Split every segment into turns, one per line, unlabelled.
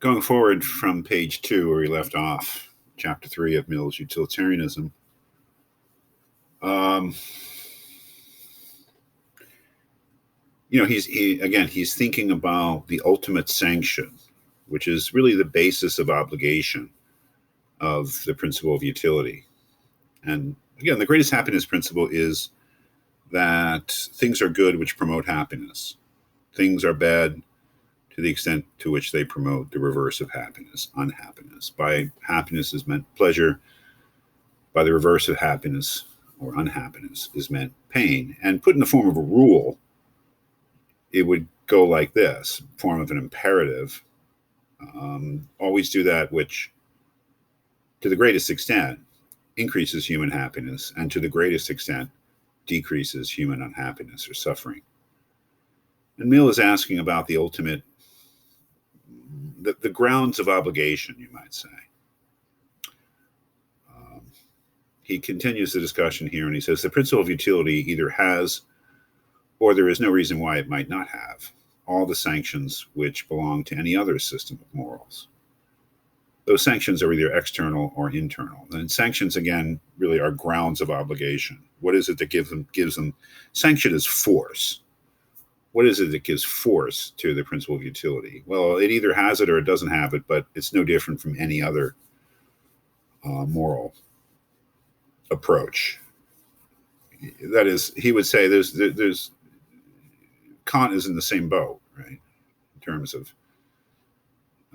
Going forward from page 2, where we left off, chapter 3 of Mill's Utilitarianism, he's thinking about the ultimate sanction, which is really the basis of obligation of the principle of utility. And again, the greatest happiness principle is that things are good which promote happiness. Things are bad to the extent to which they promote the reverse of happiness, unhappiness. By happiness is meant pleasure. By the reverse of happiness or unhappiness is meant pain. And put in the form of a rule, it would go like this, form of an imperative. Always do that which, to the greatest extent, increases human happiness, and to the greatest extent, decreases human unhappiness or suffering. And Mill is asking about the ultimate, the grounds of obligation, you might say. He continues the discussion here, and he says the principle of utility either has, or there is no reason why it might not have, all the sanctions which belong to any other system of morals. Those sanctions are either external or internal. And sanctions, again, really are grounds of obligation. What is it that gives them? Sanction is force. What is it that gives force to the principle of utility? Well, it either has it or it doesn't have it, but it's no different from any other moral approach. That is, he would say there's Kant is in the same boat, right? In terms of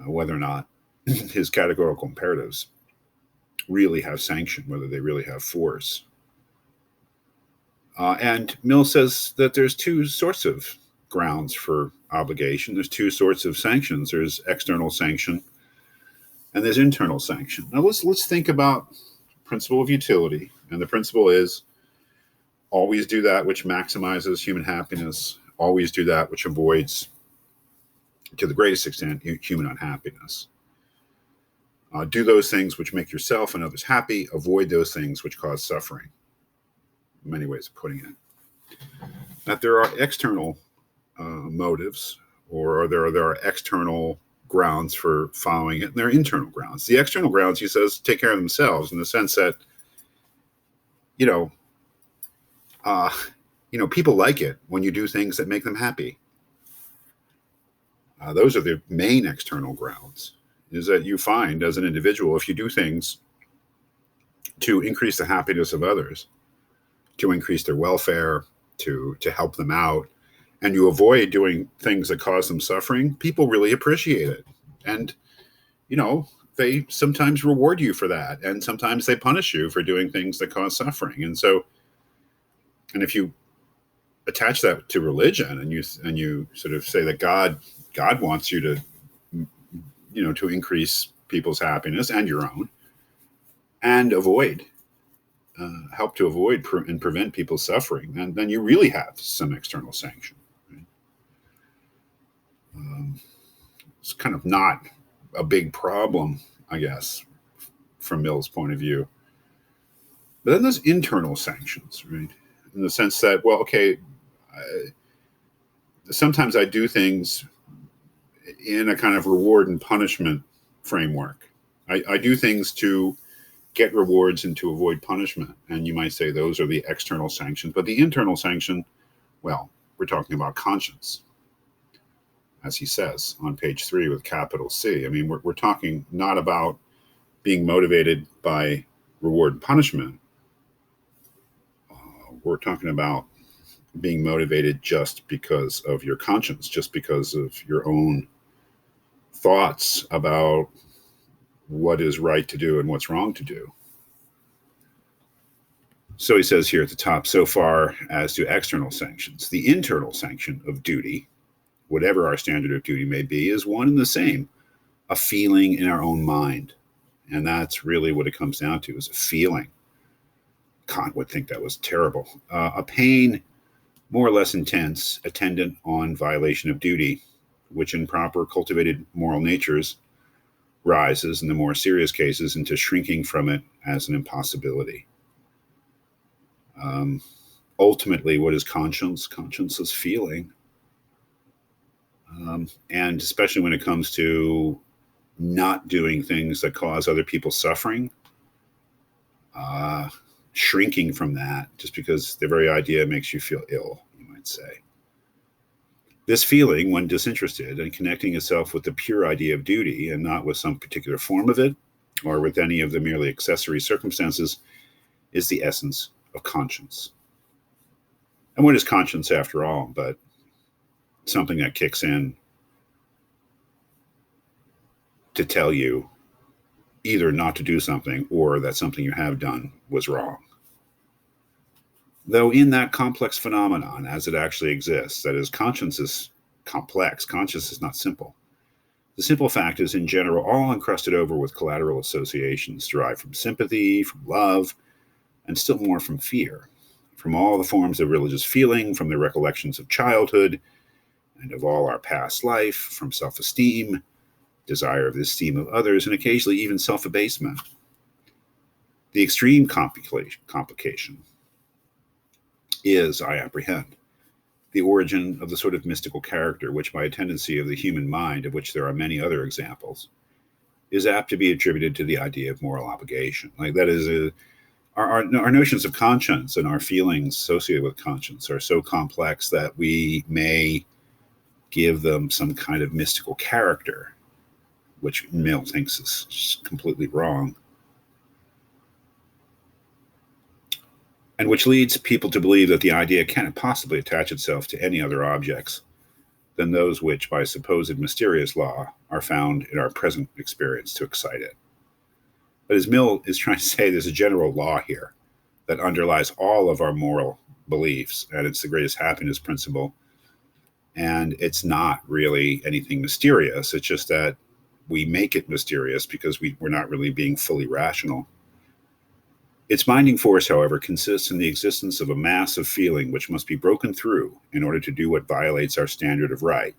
whether or not his categorical imperatives really have sanction, whether they really have force. And Mill says that there's two sorts of grounds for obligation. There's two sorts of sanctions. There's external sanction and there's internal sanction. Now let's think about principle of utility. And the principle is always do that which maximizes human happiness, always do that which avoids, to the greatest extent, human unhappiness. Do those things which make yourself and others happy, avoid those things which cause suffering. Many ways of putting it. That there are external motives, or there are external grounds for following it, and there are internal grounds. The external grounds, he says, take care of themselves in the sense that, people like it when you do things that make them happy. Those are the main external grounds, is that you find as an individual, if you do things to increase the happiness of others, to increase their welfare, to help them out, and you avoid doing things that cause them suffering, people really appreciate it. And, they sometimes reward you for that. And sometimes they punish you for doing things that cause suffering. And if you attach that to religion and you sort of say that God wants you to, to increase people's happiness and your own, and help to avoid and prevent people's suffering, and then you really have some external sanction. Right? It's kind of not a big problem, I guess, from Mill's point of view. But then there's internal sanctions, right? In the sense that, sometimes I do things in a kind of reward and punishment framework. I do things to get rewards and to avoid punishment. And you might say those are the external sanctions. But the internal sanction, well, we're talking about conscience, as he says on page 3 with capital C. I mean, we're talking not about being motivated by reward and punishment. We're talking about being motivated just because of your conscience, just because of your own thoughts about what is right to do and what's wrong to do. So he says here at the top, so far as to external sanctions, the internal sanction of duty, whatever our standard of duty may be, is one and the same, a feeling in our own mind. And that's really what it comes down to, is a feeling. Kant would think that was terrible. A pain more or less intense, attendant on violation of duty, which in proper cultivated moral natures rises in the more serious cases into shrinking from it as an impossibility. Ultimately, what is conscience? Conscience is feeling. And especially when it comes to not doing things that cause other people suffering, shrinking from that just because the very idea makes you feel ill, you might say. This feeling, when disinterested and connecting itself with the pure idea of duty and not with some particular form of it or with any of the merely accessory circumstances, is the essence of conscience. And what is conscience, after all, but something that kicks in to tell you either not to do something or that something you have done was wrong? Though in that complex phenomenon, as it actually exists, that is, conscience is complex, conscience is not simple. The simple fact is, in general, all encrusted over with collateral associations derived from sympathy, from love, and still more from fear, from all the forms of religious feeling, from the recollections of childhood and of all our past life, from self-esteem, desire of the esteem of others, and occasionally even self-abasement. The extreme complication is, I apprehend, the origin of the sort of mystical character which, by a tendency of the human mind, of which there are many other examples, is apt to be attributed to the idea of moral obligation. Like, that is, our notions of conscience and our feelings associated with conscience are so complex that we may give them some kind of mystical character, which Mill thinks is completely wrong, and which leads people to believe that the idea cannot possibly attach itself to any other objects than those which, by supposed mysterious law, are found in our present experience to excite it. But as Mill is trying to say, there's a general law here that underlies all of our moral beliefs, and it's the greatest happiness principle. And it's not really anything mysterious. It's just that we make it mysterious because we're not really being fully rational. Its binding force, however, consists in the existence of a mass of feeling which must be broken through in order to do what violates our standard of right,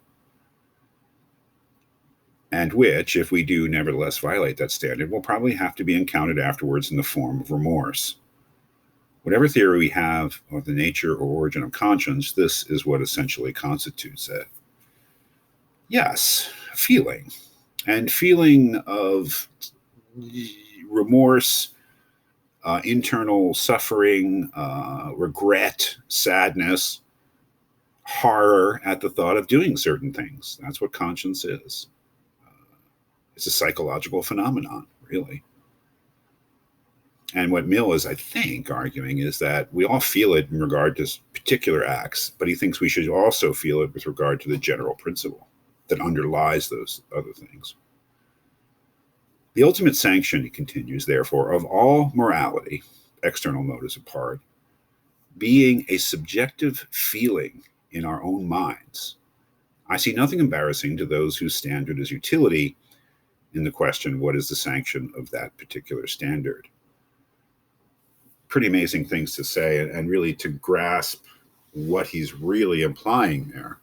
and which, if we do nevertheless violate that standard, will probably have to be encountered afterwards in the form of remorse. Whatever theory we have of the nature or origin of conscience, this is what essentially constitutes it. Yes, feeling. And feeling of remorse, internal suffering, regret, sadness, horror at the thought of doing certain things. That's what conscience is. It's a psychological phenomenon, really. And what Mill is, I think, arguing is that we all feel it in regard to particular acts, but he thinks we should also feel it with regard to the general principle that underlies those other things. The ultimate sanction, he continues, therefore, of all morality, external motives apart, being a subjective feeling in our own minds, I see nothing embarrassing to those whose standard is utility in the question, what is the sanction of that particular standard? Pretty amazing things to say, and really to grasp what he's really implying there.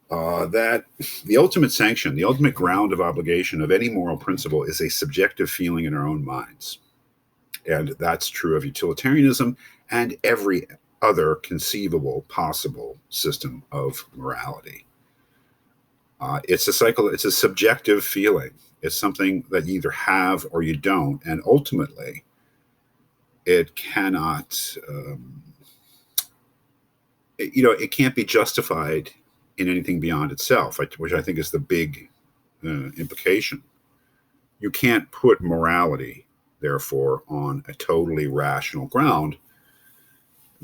That the ultimate sanction, the ultimate ground of obligation of any moral principle is a subjective feeling in our own minds. And that's true of utilitarianism and every other conceivable, possible system of morality. It's a subjective feeling. It's something that you either have or you don't. And ultimately, it cannot, it can't be justified in anything beyond itself, which I think is the big implication. You can't put morality, therefore, on a totally rational ground,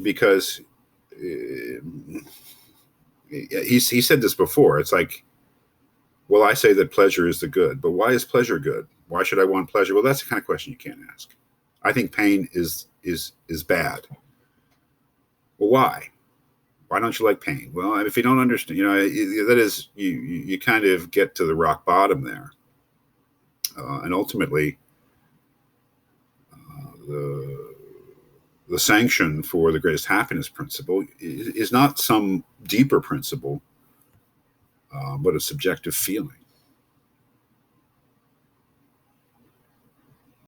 because he said this before. It's like, well, I say that pleasure is the good, but why is pleasure good? Why should I want pleasure? Well, that's the kind of question you can't ask. I think pain is bad. Well, why? Why don't you like pain? Well, if you don't understand, that is, you kind of get to the rock bottom there. And ultimately, the sanction for the greatest happiness principle is not some deeper principle, but a subjective feeling.